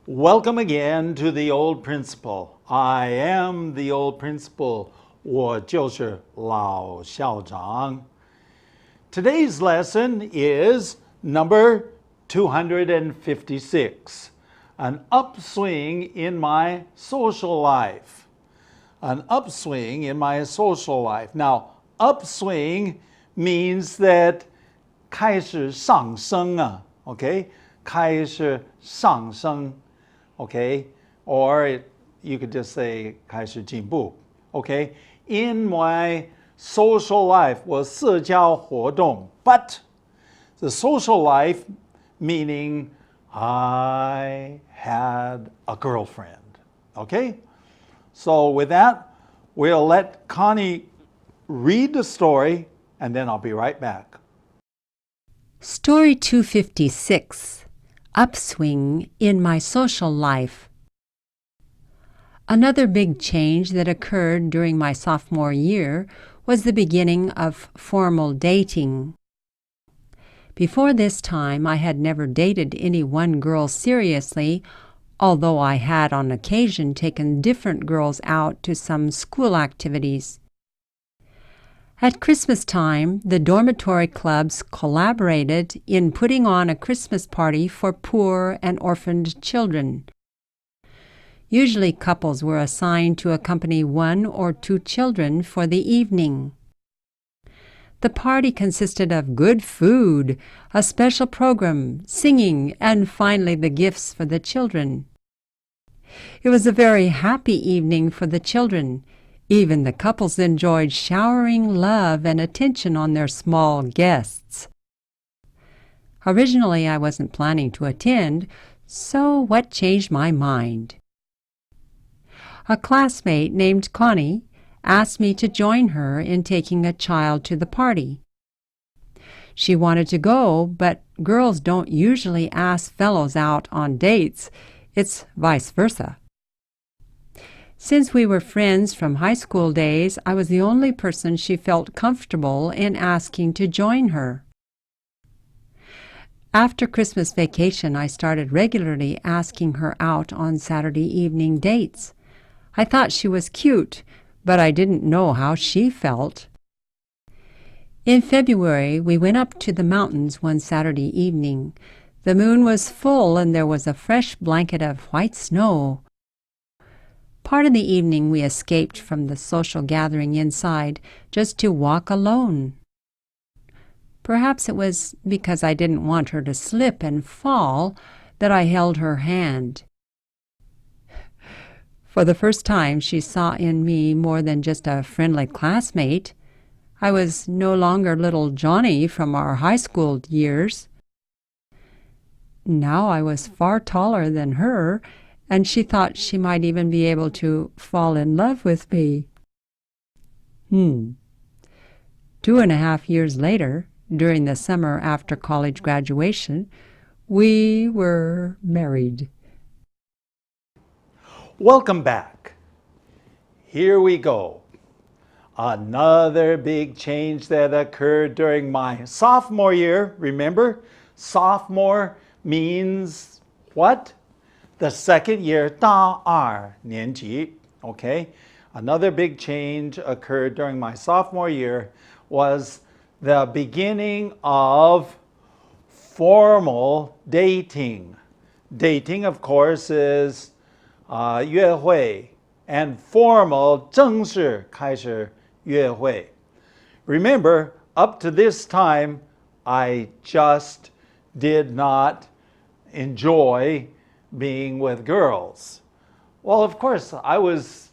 Welcome again to the old principal. I am the old principal. 我就是老校长. Today's lesson is number 256, an upswing in my social life. An upswing in my social life. Now, upswing means that 开始上升啊, okay? 开始上升. Okay, or you could just say 开始进步. Okay, in my social life was 社交活动, but the social life meaning I had a girlfriend. Okay, so with that, we'll let Connie read the story and then I'll be right back. Story 256. Upswing in my social life. Another big change that occurred during my sophomore year was the beginning of formal dating. Before this time, I had never dated any one girl seriously, although I had on occasion taken different girls out to some school activities. At Christmas time, the dormitory clubs collaborated in putting on a Christmas party for poor and orphaned children. Usually couples were assigned to accompany one or two children for the evening. The party consisted of good food, a special program, singing, and finally the gifts for the children. It was a very happy evening for the children. Even the couples enjoyed showering love and attention on their small guests. Originally, I wasn't planning to attend, so what changed my mind? A classmate named Connie asked me to join her in taking a child to the party. She wanted to go, but girls don't usually ask fellows out on dates. It's vice versa. Since we were friends from high school days, I was the only person she felt comfortable in asking to join her. After Christmas vacation, I started regularly asking her out on Saturday evening dates. I thought she was cute, but I didn't know how she felt. In February, we went up to the mountains one Saturday evening. The moon was full and there was a fresh blanket of white snow. Part of the evening we escaped from the social gathering inside just to walk alone. Perhaps it was because I didn't want her to slip and fall that I held her hand. For the first time, she saw in me more than just a friendly classmate. I was no longer little Johnny from our high school years. Now I was far taller than her, and she thought she might even be able to fall in love with me. 2.5 years later, during the summer after college graduation, we were married. Welcome back. Here we go. Another big change that occurred during my sophomore year. Remember, sophomore means what? The second year, 大二年级, okay? Another big change occurred during my sophomore year was the beginning of formal dating. Dating, of course, is 约会, and formal 正式开始约会. Remember, up to this time, I just did not enjoy being with girls. Well, of course, I was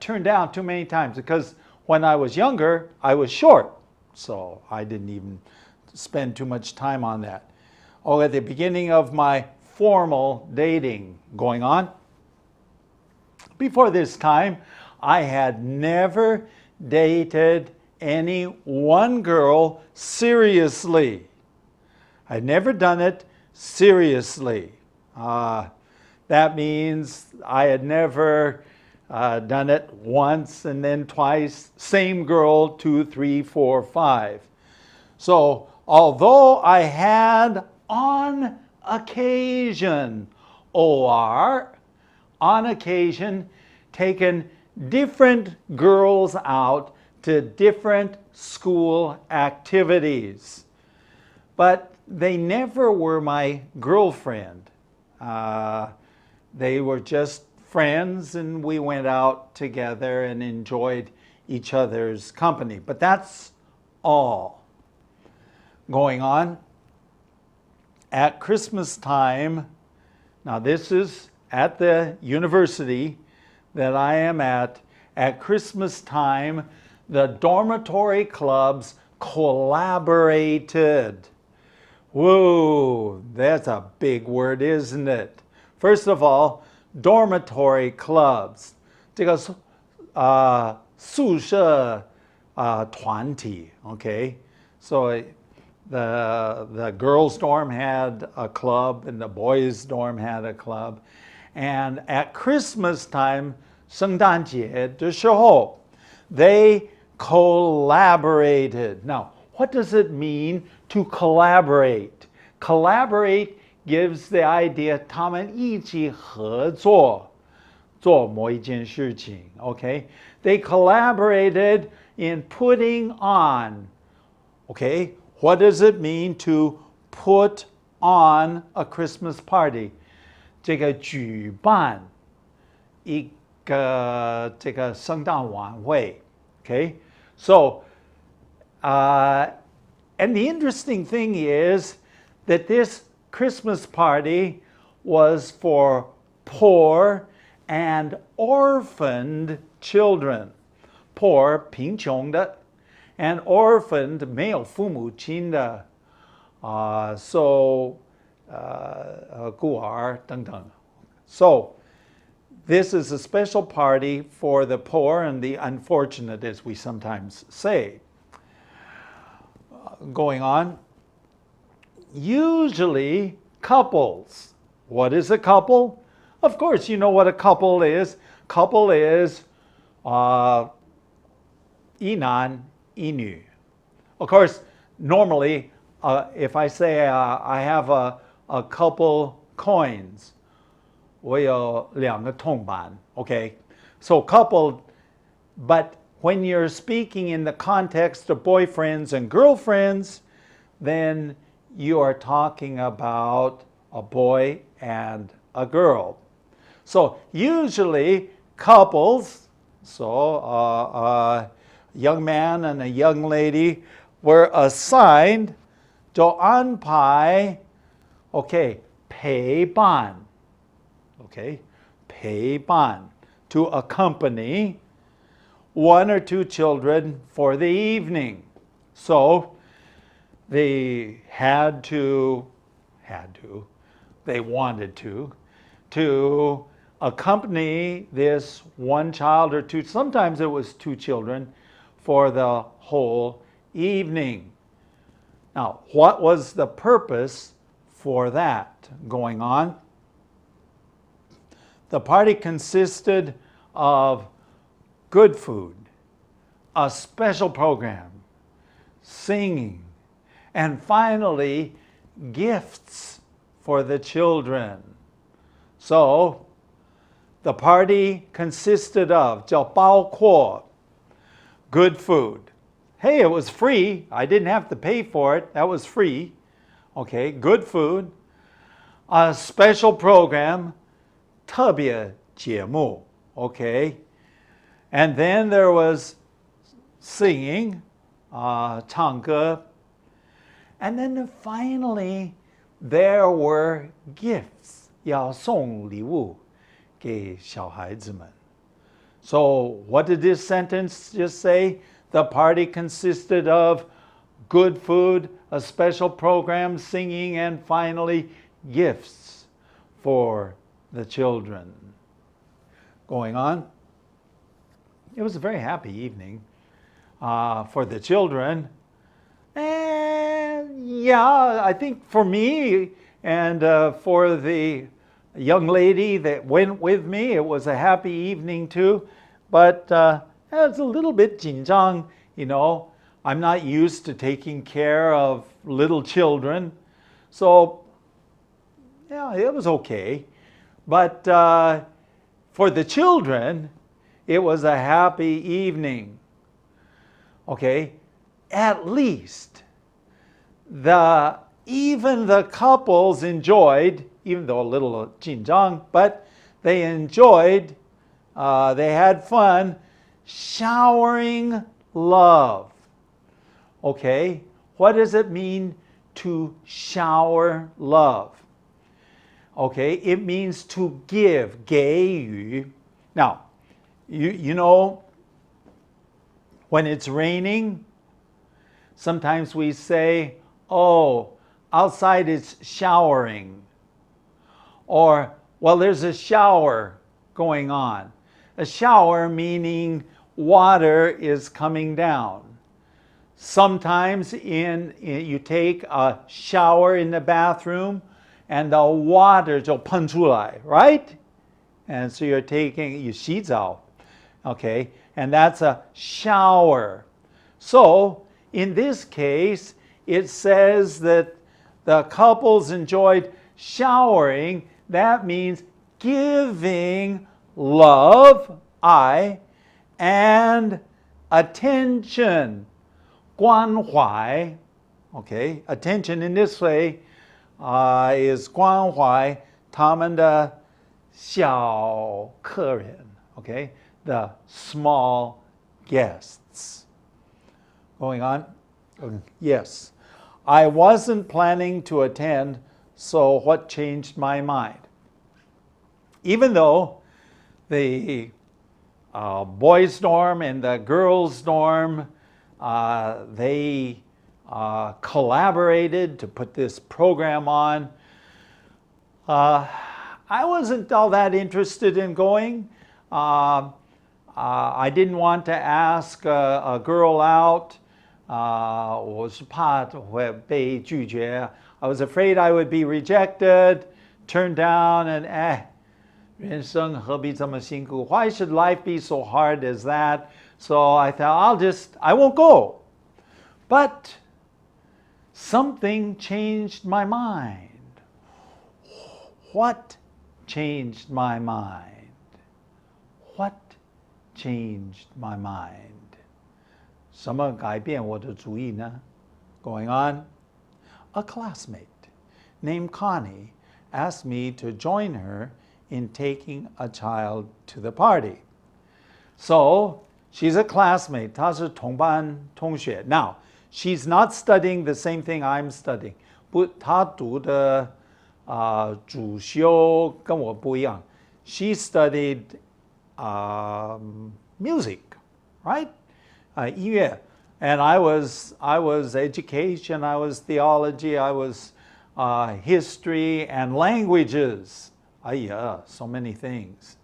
turned down too many times because when I was younger, I was short. So I didn't even spend too much time on that. Oh, at the beginning of my formal dating going on, before this time, I had never dated any one girl seriously. I'd never done it seriously. That means I had never done it once and then twice, same girl, 2, 3, 4, 5. So although I had on occasion or on occasion taken different girls out to different school activities. But they never were my girlfriend. They were just friends, and we went out together and enjoyed each other's company. But that's all going on. At Christmas time, now this is at the university that I am at Christmas time, the dormitory clubs collaborated. Whoa, that's a big word, isn't it? First of all, dormitory clubs. 这个宿舍团体, okay? So the girls' dorm had a club and the boys' dorm had a club. And at Christmas time, 圣诞节的时候, they collaborated. Now, what does it mean to collaborate? Collaborate gives the idea 他们一起合作做某一件事情, okay? They collaborated in putting on, okay? What does it mean to put on a Christmas party? 这个举办一个这个圣诞晚会, okay? So, and the interesting thing is that this Christmas party was for poor and orphaned children. Poor, 贫穷的, and orphaned, 没有父母亲的,孤儿等等. So, this is a special party for the poor and the unfortunate, as we sometimes say. Going on, usually couples. What is a couple? Of course, you know what a couple is. Couple is 一男一女. Of course, normally, if I say I have a couple coins, 我有两个铜板, okay? So couple, but when you're speaking in the context of boyfriends and girlfriends, then you are talking about a boy and a girl. So usually couples, so a young man and a young lady were assigned 就安排 okay, 陪伴 okay, 陪伴 to accompany one or two children for the evening. So they they wanted to accompany this one child or two, sometimes it was two children, for the whole evening. Now, what was the purpose for that going on? The party consisted of good food, a special program, singing, and finally, gifts for the children. So, the party consisted of 叫包括 good food. Hey, it was free. I didn't have to pay for it. That was free. Okay, good food. A special program, 特别节目. Okay. And then there was singing, 唱歌. And then finally, there were gifts. 要送礼物给小孩子们. So what did this sentence just say? The party consisted of good food, a special program, singing, and finally gifts for the children. Going on. It was a very happy evening for the children. And yeah, I think for me and for the young lady that went with me, it was a happy evening too. But it's a little bit 紧张, you know. I'm not used to taking care of little children. So, yeah, it was okay. But for the children, it was a happy evening. Okay, at least even the couples enjoyed, even though a little 紧张, but they enjoyed, they had fun showering love. Okay, what does it mean to shower love? Okay, it means to give, 给予. Now, you know, when it's raining, sometimes we say, oh, outside it's showering. Or, well, there's a shower going on. A shower meaning water is coming down. Sometimes you take a shower in the bathroom and the water 就喷出来, right? And so you 洗澡, okay? And that's a shower. So, in this case, it says that the couples enjoyed showering. That means giving love, and attention, 关怀. Okay, attention in this way is 关怀他们的小客人. Okay, the small guests. Going on? Yes. I wasn't planning to attend, so what changed my mind? Even though the boys' dorm and the girls' dorm, they collaborated to put this program on, I wasn't all that interested in going. I didn't want to ask a girl out. 我是怕会被拒绝. I was afraid I would be rejected, turned down, and 人生何必这么辛苦? Why should life be so hard as that? So I thought, I won't go. But something changed my mind. What changed my mind? What changed my mind? 什么改变我的主意呢? Going on, a classmate named Connie asked me to join her in taking a child to the party. So, she's a classmate. 她是同班同学. Now, she's not studying the same thing I'm studying. 她读的主修跟我不一样. She studied music, right? 音乐. And I was education, I was theology, I was history and languages. So many things.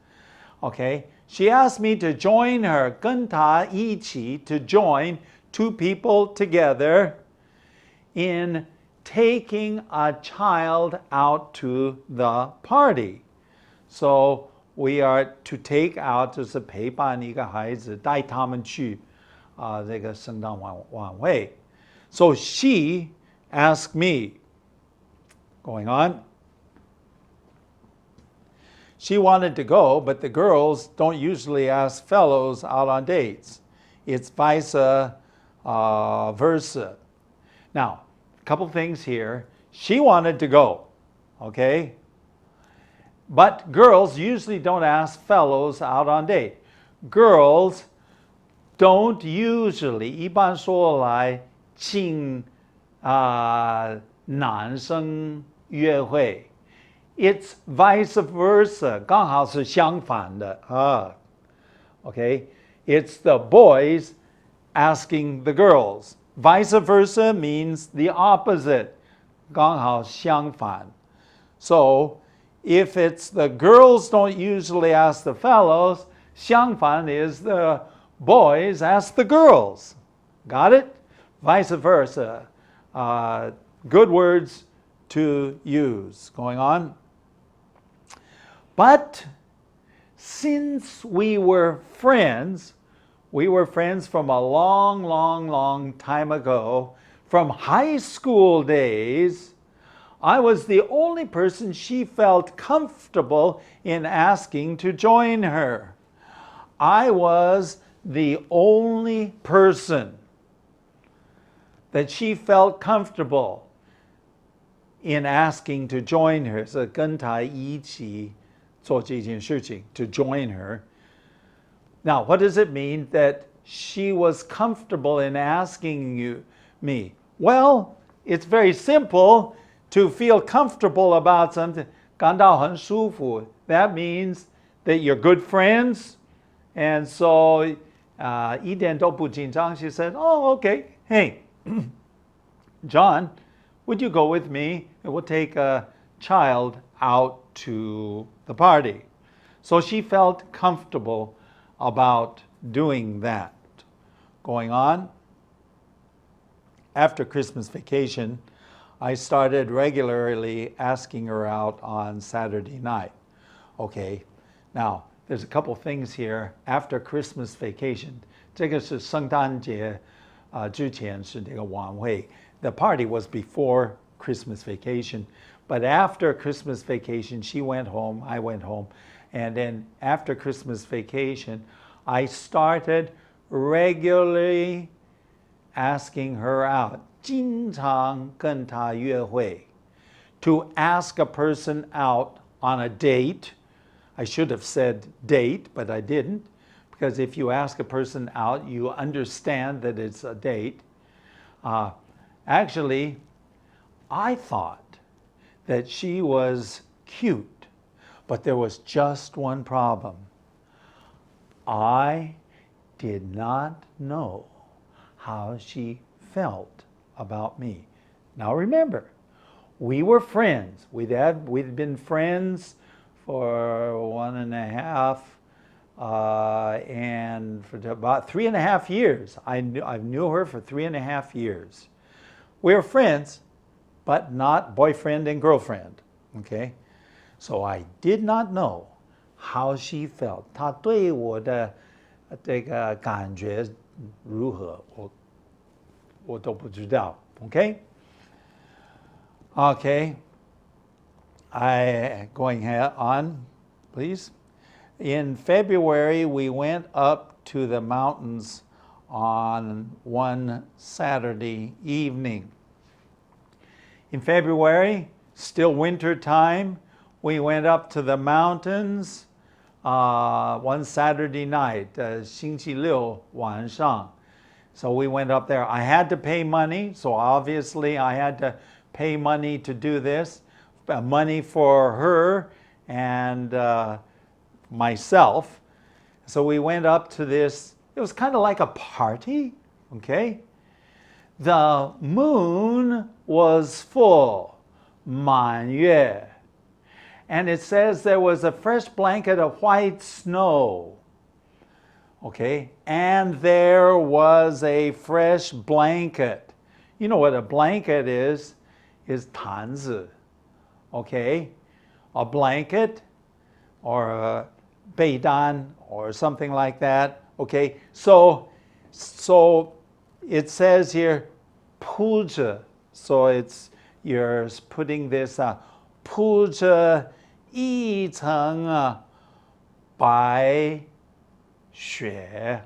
Okay, she asked me to join her, 跟她一起 to join two people together in taking a child out to the party. So we are to take out 就是陪伴一个孩子，带他们去这个圣诞晚会. So she asked me, going on, she wanted to go, but the girls don't usually ask fellows out on dates. It's vice versa. Now, a couple things here. She wanted to go, okay? But girls usually don't ask fellows out on date. Girls don't usually, 一般说来请男生约会. It's vice versa, 刚好是相反的. Okay? It's the boys asking the girls. Vice versa means the opposite, 刚好相反. So, if it's the girls don't usually ask the fellows, 相反 is the boys ask the girls. Got it? Vice versa. Good words to use. Going on. But since we were friends from a long, long, long time ago, from high school days, I was the only person she felt comfortable in asking to join her. I was the only person that she felt comfortable in asking to join her. So 跟她一起做这件事情, to join her. Now, what does it mean that she was comfortable in asking me? Well, it's very simple. To feel comfortable about something, 感到很舒服, that means that you're good friends. And so, 一点都不紧张, she said, oh, okay, hey, John, would you go with me? And we'll take a child out to the party. So she felt comfortable about doing that. Going on, after Christmas vacation, I started regularly asking her out on Saturday night. Okay, now there's a couple things here. After Christmas vacation, 这个是圣诞节之前是这个晚会. The party was before Christmas vacation, but after Christmas vacation, she went home, I went home, and then after Christmas vacation, I started regularly asking her out. 经常跟她约会. To ask a person out on a date. I should have said date, but I didn't. Because if you ask a person out, you understand that it's a date. Actually, I thought that she was cute, but there was just one problem. I did not know how she felt about me. Now remember, we were friends. We'd been friends for 1.5 and for about 3.5 years. I knew her for 3.5 years. We were friends, but not boyfriend and girlfriend. Okay, so I did not know how she felt. 她对我的这个感觉如何？我都不知道. Okay? Okay. Going on, please. In February, we went up to the mountains on one Saturday evening. In February, still winter time, we went up to the mountains one Saturday night, 星期六晚上. So we went up there. I had to pay money, so obviously I had to pay money to do this. Money for her and myself. So we went up to this. It was kind of like a party, okay? The moon was full, 满月. And it says there was a fresh blanket of white snow. Okay, and there was a fresh blanket. You know what a blanket is 毯子. Okay, a blanket or a 被单 or something like that. Okay, so it says here 铺着. So you're putting this 铺着一层白雪.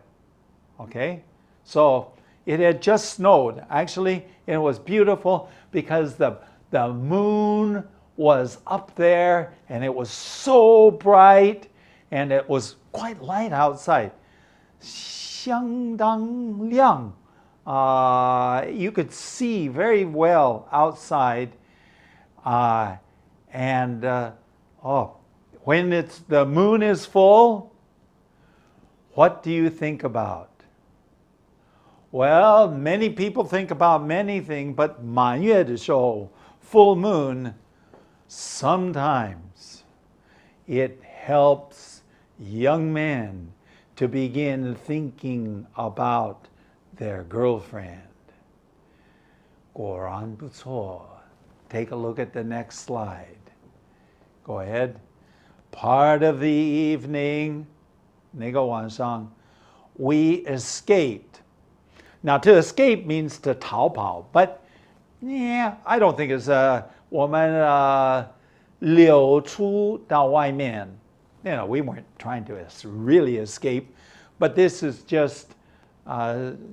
Okay, so it had just snowed. Actually, it was beautiful because the moon was up there and it was so bright and it was quite light outside. 相当亮. You could see very well outside. When the moon is full, what do you think about? Well, many people think about many things, but 满月的时候, full moon, sometimes it helps young men to begin thinking about their girlfriend. 果然不错. Take a look at the next slide. Go ahead. Part of the evening, 那个晚上, we escaped. Now, to escape means to 逃跑, but yeah, I don't think it's 我们溜出到外面. You know, we weren't trying to really escape, but this is just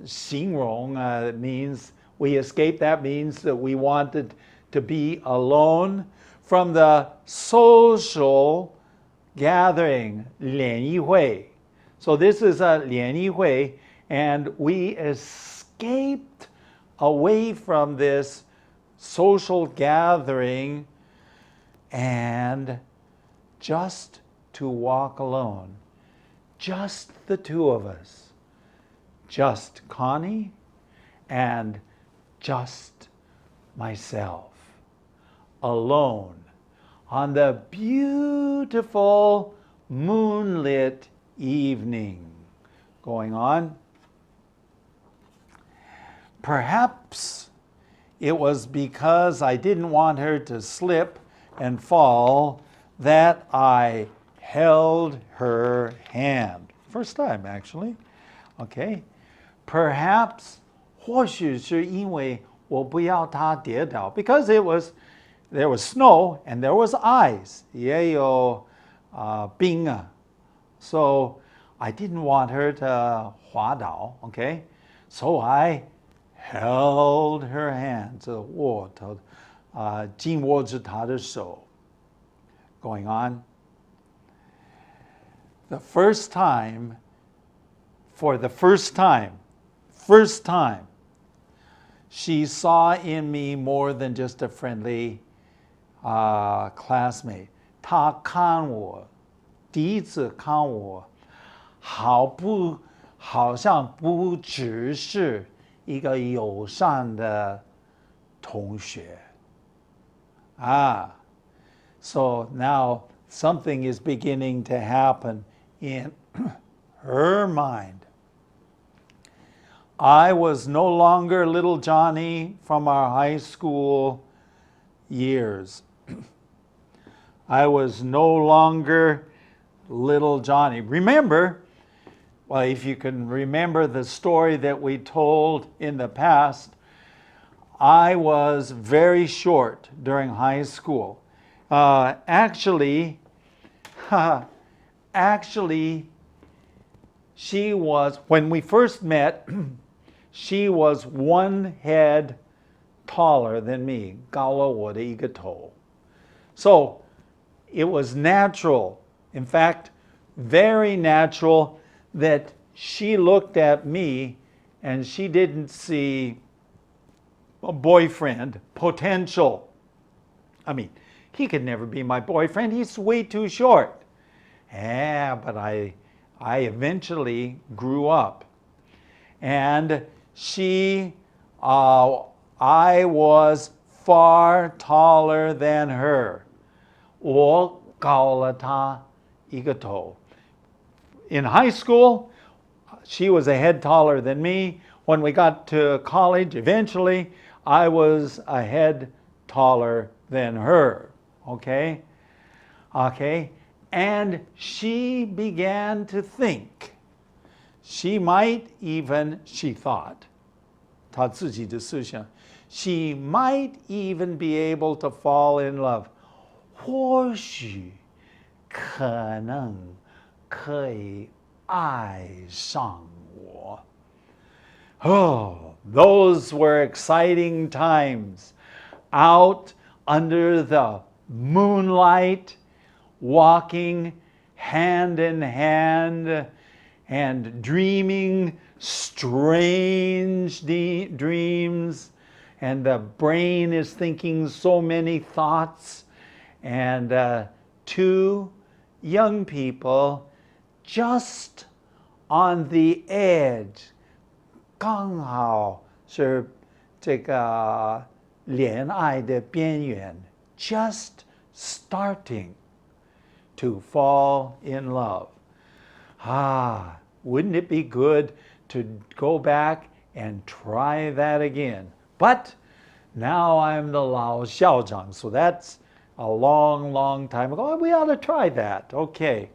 形容 means we escaped. That means that we wanted to be alone from the social gathering, 联谊会. So this is a 联谊会, and we escaped away from this social gathering and just to walk alone. Just the two of us. Just Connie and just myself. Alone on the beautiful moonlit evening. Going on. Perhaps it was because I didn't want her to slip and fall that I held her hand. First time, actually. Okay. Perhaps 或许是因为我不要她跌倒 because there was snow and there was ice. 也有冰啊. So I didn't want her to 滑倒, okay? So I held her hand, 紧握着她的手. Going on. The first time, first time, she saw in me more than just a friendly classmate. 她看我，第一次看我，好像不只是一个友善的同学。So now something is beginning to happen in her mind. I was no longer little Johnny from our high school years. I was no longer little Johnny. Remember, well, if you can remember the story that we told in the past, I was very short during high school. Actually, she was, when we first met, she was one head taller than me. 高了我的一个头. So it was natural, in fact, very natural, that she looked at me and she didn't see a boyfriend potential. I mean, he could never be my boyfriend. He's way too short. Yeah, but I eventually grew up. And I was far taller than her. 我高了她一个头. In high school, she was a head taller than me. When we got to college, eventually, I was a head taller than her. Okay? Okay? And she began to think. She might even, she thought, 她自己的思想, she might even be able to fall in love. 或许可能可以爱上我. Oh, those were exciting times. Out under the moonlight, walking hand in hand and dreaming strange dreams. And the brain is thinking so many thoughts. And two young people just on the edge, 刚好是这个恋爱的边缘, just starting to fall in love. Wouldn't it be good to go back and try that again? But now I'm the 老校长, so that's a long, long time ago. We ought to try that. Okay.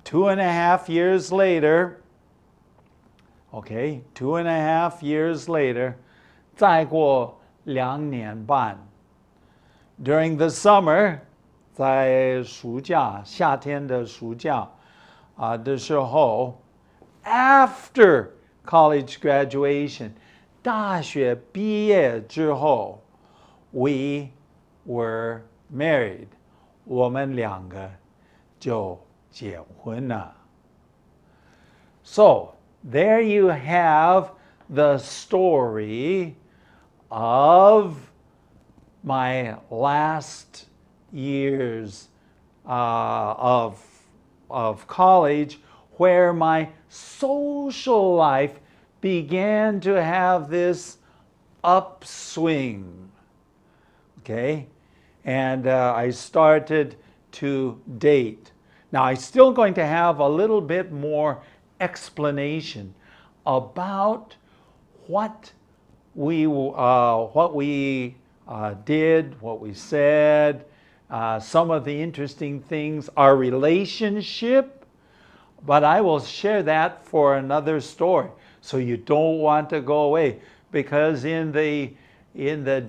2.5 years later, 2.5 years later, 再过2年半, during the summer, 在暑假夏天的暑假的时候 after college graduation 大学毕业之后 we were married 我们两个就结婚了 So there you have the story of my last years of college where my social life began to have this upswing. Okay? And I started to date. Now, I'm still going to have a little bit more explanation about what we did, what we said, some of the interesting things, our relationship, but I will share that for another story. So you don't want to go away, because in the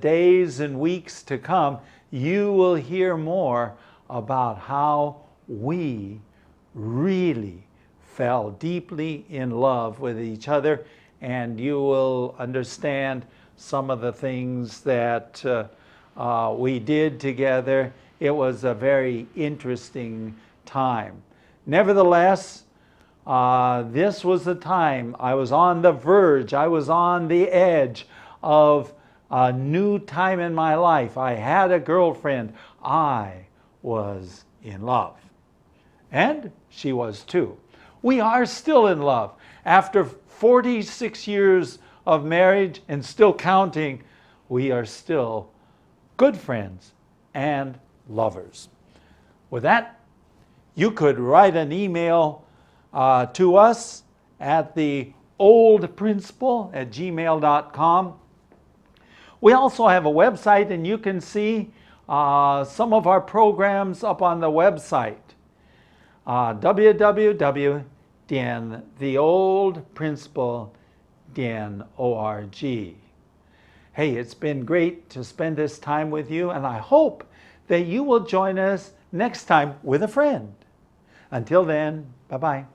days and weeks to come, you will hear more about how we really fell deeply in love with each other, and you will understand some of the things that we did together. It was a very interesting time. Nevertheless, this was the time I was on the verge, I was on the edge of a new time in my life. I had a girlfriend. I was in love. And she was too. We are still in love. After 46 years of marriage and still counting, we are still good friends and lovers. With that, you could write an email to us at the oldprinciple@gmail.com. We also have a website, and you can see some of our programs up on the website. www.theoldprinciple.org. Hey, it's been great to spend this time with you, and I hope that you will join us next time with a friend. Until then, bye-bye.